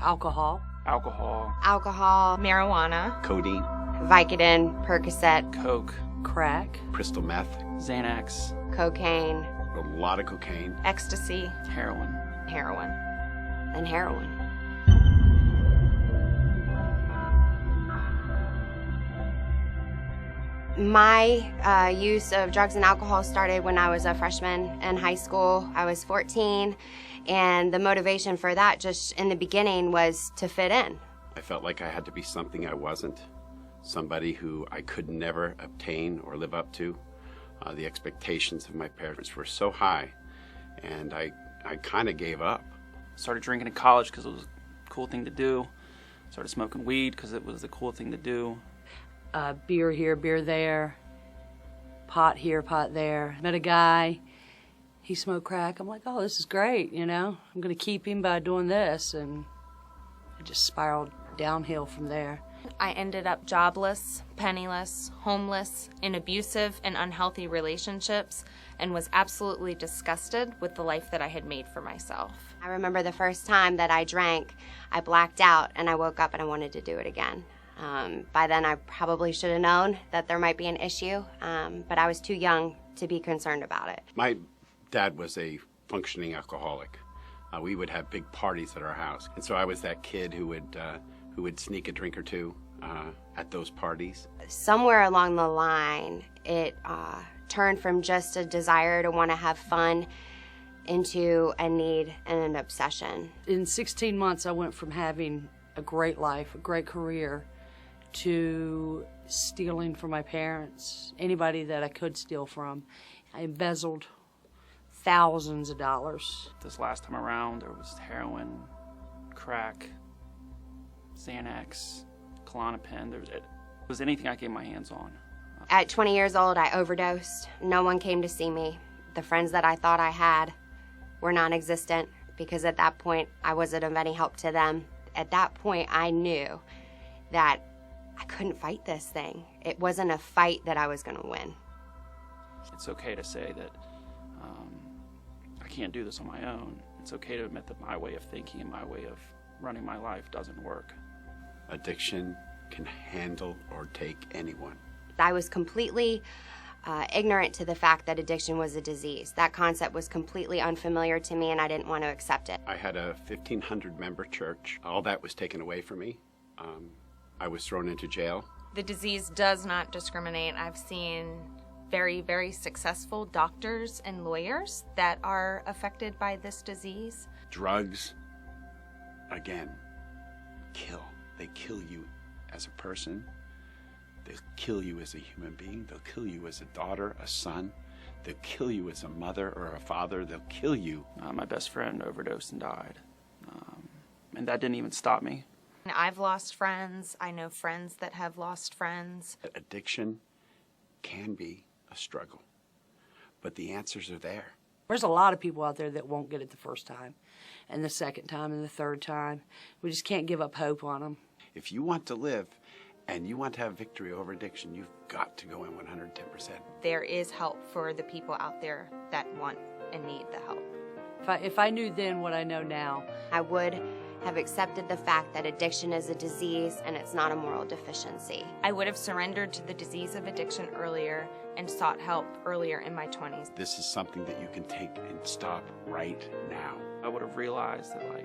Alcohol. Alcohol. Alcohol. Marijuana. Codeine. Vicodin. Percocet. Coke. Crack. Crystal meth. Xanax. Cocaine. A lot of cocaine. Ecstasy. Heroin. Heroin. And heroin. My use of drugs and alcohol started when I was a freshman in high school. I was 14, and the motivation for that just in the beginning was to fit in. I felt like I had to be something I wasn't, somebody who I could never obtain or live up to. The expectations of my parents were so high, and I kind of gave up. Started drinking in college because it was a cool thing to do. Started smoking weed because it was the cool thing to do. Beer here, beer there. Pot here, pot there. Met a guy. He smoked crack. I'm like, oh, this is great, you know. I'm going to keep him by doing this. And it just spiraled downhill from there. I ended up jobless, penniless, homeless, in abusive and unhealthy relationships, and was absolutely disgusted with the life that I had made for myself. I remember the first time that I drank, I blacked out, and I woke up and I wanted to do it again. By then, I probably should have known that there might be an issue, but I was too young to be concerned about it. My dad was a functioning alcoholic. We would have big parties at our house, and so I was that kid who would sneak a drink or two at those parties. Somewhere along the line, it turned from just a desire to want to have fun into a need and an obsession. In 16 months, I went from having a great life, a great career, to stealing from my parents, anybody that I could steal from. I embezzled thousands of dollars. This last time around, there was heroin, crack, Xanax, Klonopin. It was anything I could get my hands on. At 20 years old, I overdosed. No one came to see me. The friends that I thought I had were non-existent because at that point, I wasn't of any help to them. At that point, I knew that I couldn't fight this thing. It wasn't a fight that I was going to win. It's okay to say that I can't do this on my own. It's okay to admit that my way of thinking and my way of running my life doesn't work. Addiction can handle or take anyone. I was completely ignorant to the fact that addiction was a disease. That concept was completely unfamiliar to me, and I didn't want to accept it. I had a 1,500-member church. All that was taken away from me. I was thrown into jail. The disease does not discriminate. I've seen very, very successful doctors and lawyers that are affected by this disease. Drugs, again, kill. They kill you as a person. They'll kill you as a human being. They'll kill you as a daughter, a son. They'll kill you as a mother or a father. They'll kill you. My best friend overdosed and died. And that didn't even stop me. I've lost friends. I know friends that have lost friends. Addiction can be a struggle, but the answers are there. There's a lot of people out there that won't get it the first time, and the second time, and the third time. We just can't give up hope on them. If you want to live and you want to have victory over addiction, you've got to go in 110%. There is help for the people out there that want and need the help. If I knew then what I know now, I would have accepted the fact that addiction is a disease and it's not a moral deficiency. I would have surrendered to the disease of addiction earlier and sought help earlier in my 20s. This is something that you can take and stop right now. I would have realized that,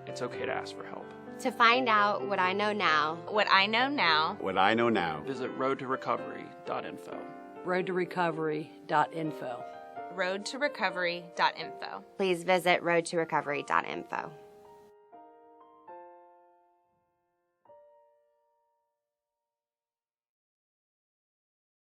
it's okay to ask for help. To find out what I know now, What I know now, Visit roadtorecovery.info. roadtorecovery.info. roadtorecovery.info. please visit roadtorecovery.info.